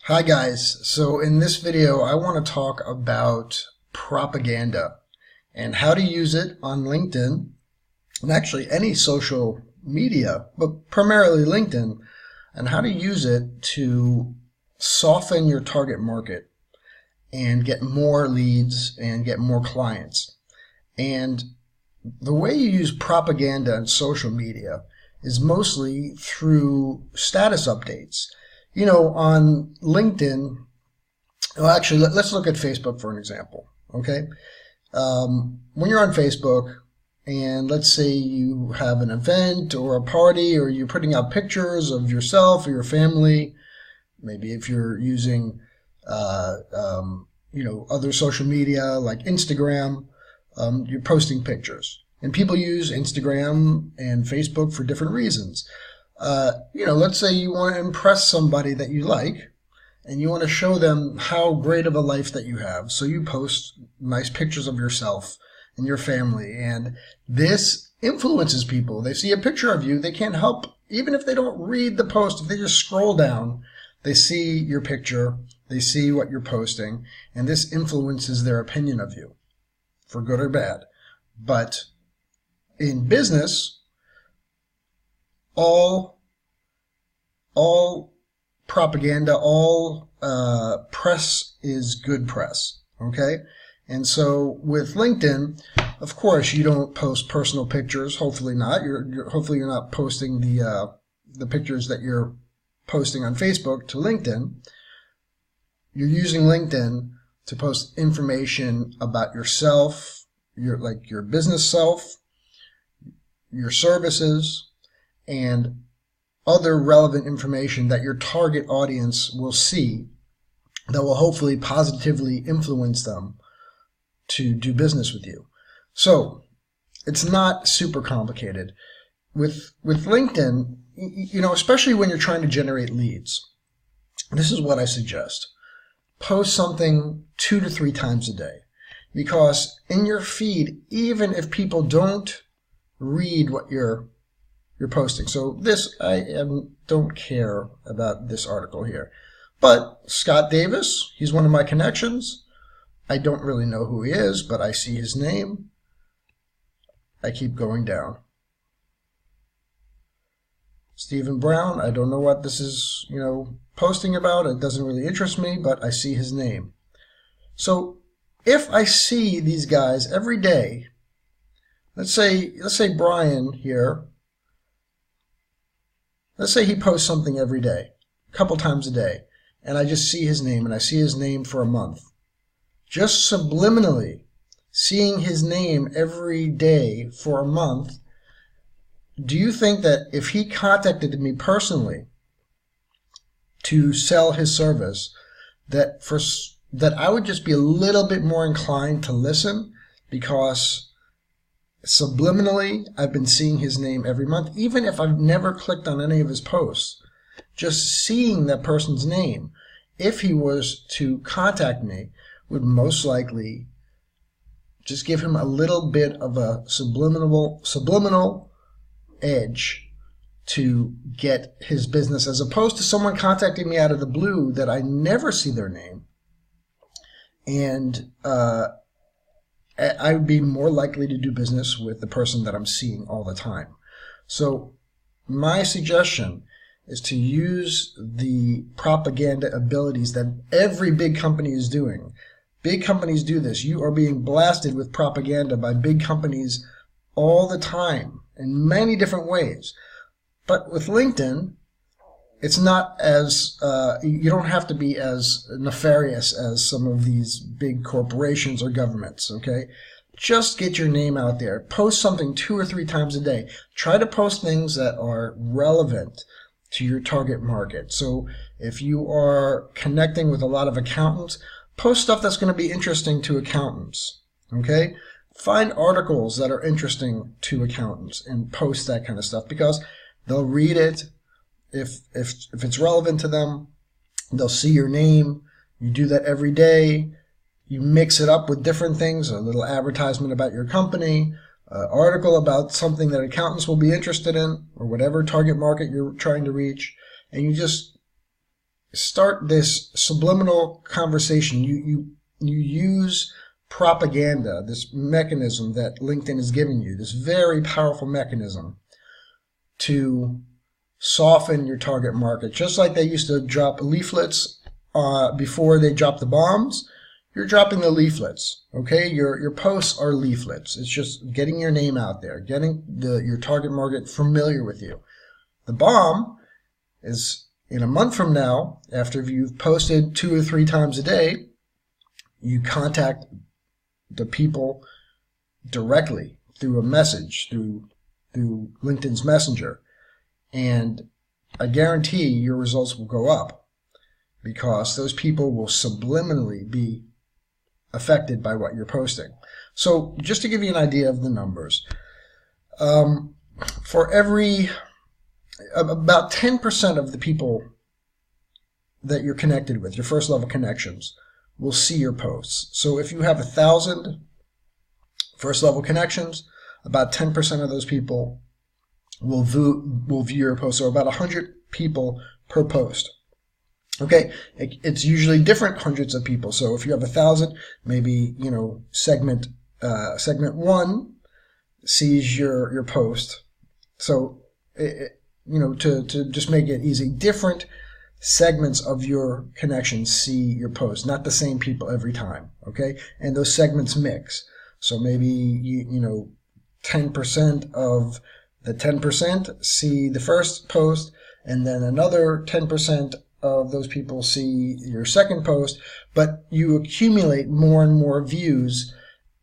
Hi guys, so in this video I want to talk about propaganda and how to use it on LinkedIn and actually any social media, but primarily LinkedIn, and how to use it to soften your target market and get more leads and get more clients. And the way you use propaganda on social media is mostly through status updates. You know, on LinkedIn, well, actually, let's look at Facebook for an example, okay? When you're on Facebook, and let's say you have an event or a party, or you're putting out pictures of yourself or your family, maybe if you're using, other social media like Instagram, you're posting pictures. And people use Instagram and Facebook for different reasons. Let's say you want to impress somebody that you like, and you want to show them how great of a life that you have. So you post nice pictures of yourself and your family, and this influences people. They see a picture of you, they can't help, even if they don't read the post, if they just scroll down, they see your picture, they see what you're posting, and this influences their opinion of you, for good or bad. But in business, all propaganda, all press is good press, okay? And so with LinkedIn, of course, you don't post personal pictures. Hopefully not. Hopefully you're not posting the pictures that you're posting on Facebook to LinkedIn. You're using LinkedIn to post information about yourself, your business self, your services, and other relevant information that your target audience will see that will hopefully positively influence them to do business with you. So it's not super complicated. With LinkedIn, especially when you're trying to generate leads, this is what I suggest. Post something 2 to 3 times a day, because in your feed, even if people don't read what you're posting. So this, don't care about this article here. But Scott Davis, he's one of my connections. I don't really know who he is, but I see his name. I keep going down. Stephen Brown, I don't know what this is, posting about. It doesn't really interest me, but I see his name. So if I see these guys every day, let's say Brian here, let's say he posts something every day, a couple times a day, and I just see his name, and I see his name for a month. Just subliminally seeing his name every day for a month, do you think that if he contacted me personally to sell his service, that I would just be a little bit more inclined to listen, because subliminally I've been seeing his name every month, even if I've never clicked on any of his posts? Just seeing that person's name, if he was to contact me, would most likely just give him a little bit of a subliminal edge to get his business, as opposed to someone contacting me out of the blue that I never see their name, and I would be more likely to do business with the person that I'm seeing all the time. So my suggestion is to use the propaganda abilities that every big company is doing. Big companies do this. You are being blasted with propaganda by big companies all the time in many different ways. But with LinkedIn, it's not as, you don't have to be as nefarious as some of these big corporations or governments, okay? Just get your name out there. Post something 2 or 3 times a day. Try to post things that are relevant to your target market. So if you are connecting with a lot of accountants, post stuff that's going to be interesting to accountants, okay? Find articles that are interesting to accountants and post that kind of stuff, because they'll read it. If it's relevant to them, they'll see your name. You do that every day. You mix it up with different things, a little advertisement about your company, an article about something that accountants will be interested in, or whatever target market you're trying to reach, and you just start this subliminal conversation. You use propaganda, this mechanism that LinkedIn is giving you, this very powerful mechanism to soften your target market. Just like they used to drop leaflets before they dropped the bombs, you're dropping the leaflets. Okay, your posts are leaflets. It's just getting your name out there, getting your target market familiar with you. The bomb is in a month from now, after you've posted 2 or 3 times a day, you contact the people directly through a message, through LinkedIn's Messenger. And I guarantee your results will go up because those people will subliminally be affected by what you're posting. So just to give you an idea of the numbers, for every about 10% of the people that you're connected with, your first level connections, will see your posts. So if you have 1,000 first level connections, about 10% of those people will view your post, so about 100 people per post. Okay, it's usually different hundreds of people. So if you have 1,000, maybe segment 1 sees your post. So to just make it easy, different segments of your connection see your post, not the same people every time. Okay, and those segments mix. So maybe 10% of the 10% see the first post, and then another 10% of those people see your second post, but you accumulate more and more views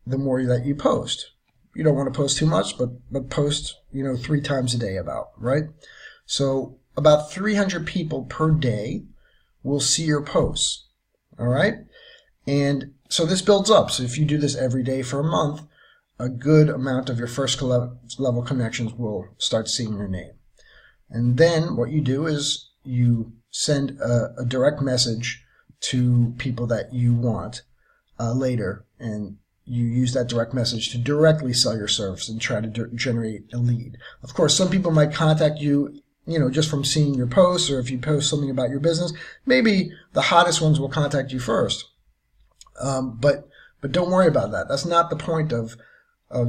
the more that you post. You don't want to post too much, but post 3 times a day about, right? So about 300 people per day will see your posts, all right? And so this builds up. So if you do this every day for a month, a good amount of your first level connections will start seeing your name. And then what you do is you send a direct message to people that you want later, and you use that direct message to directly sell your service and try to generate a lead. Of course, some people might contact you, just from seeing your posts, or if you post something about your business. Maybe the hottest ones will contact you first. But don't worry about that. That's not the point of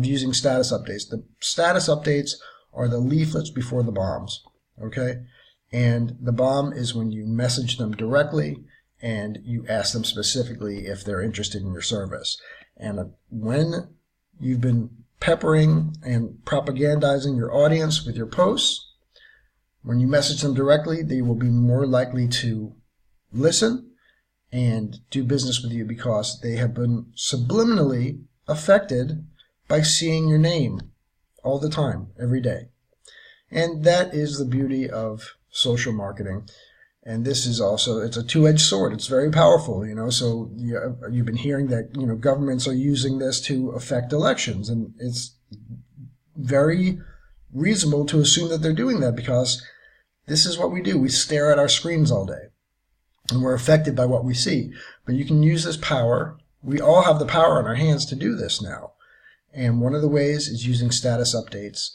using status updates. The status updates are the leaflets before the bombs, okay? And the bomb is when you message them directly and you ask them specifically if they're interested in your service. And when you've been peppering and propagandizing your audience with your posts, when you message them directly, they will be more likely to listen and do business with you because they have been subliminally affected by seeing your name all the time, every day. And that is the beauty of social marketing. And this is also, it's a two-edged sword. It's very powerful, so you've been hearing that, governments are using this to affect elections. And it's very reasonable to assume that they're doing that because this is what we do. We stare at our screens all day and we're affected by what we see. But you can use this power. We all have the power in our hands to do this now. And one of the ways is using status updates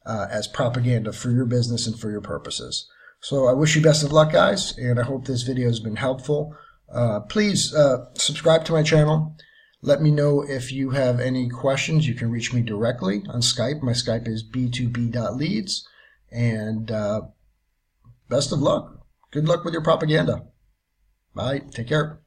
as propaganda for your business and for your purposes. So I wish you best of luck, guys, and I hope this video has been helpful. Please subscribe to my channel. Let me know if you have any questions. You can reach me directly on Skype. My Skype is b2b.leads. And best of luck. Good luck with your propaganda. Bye. Take care.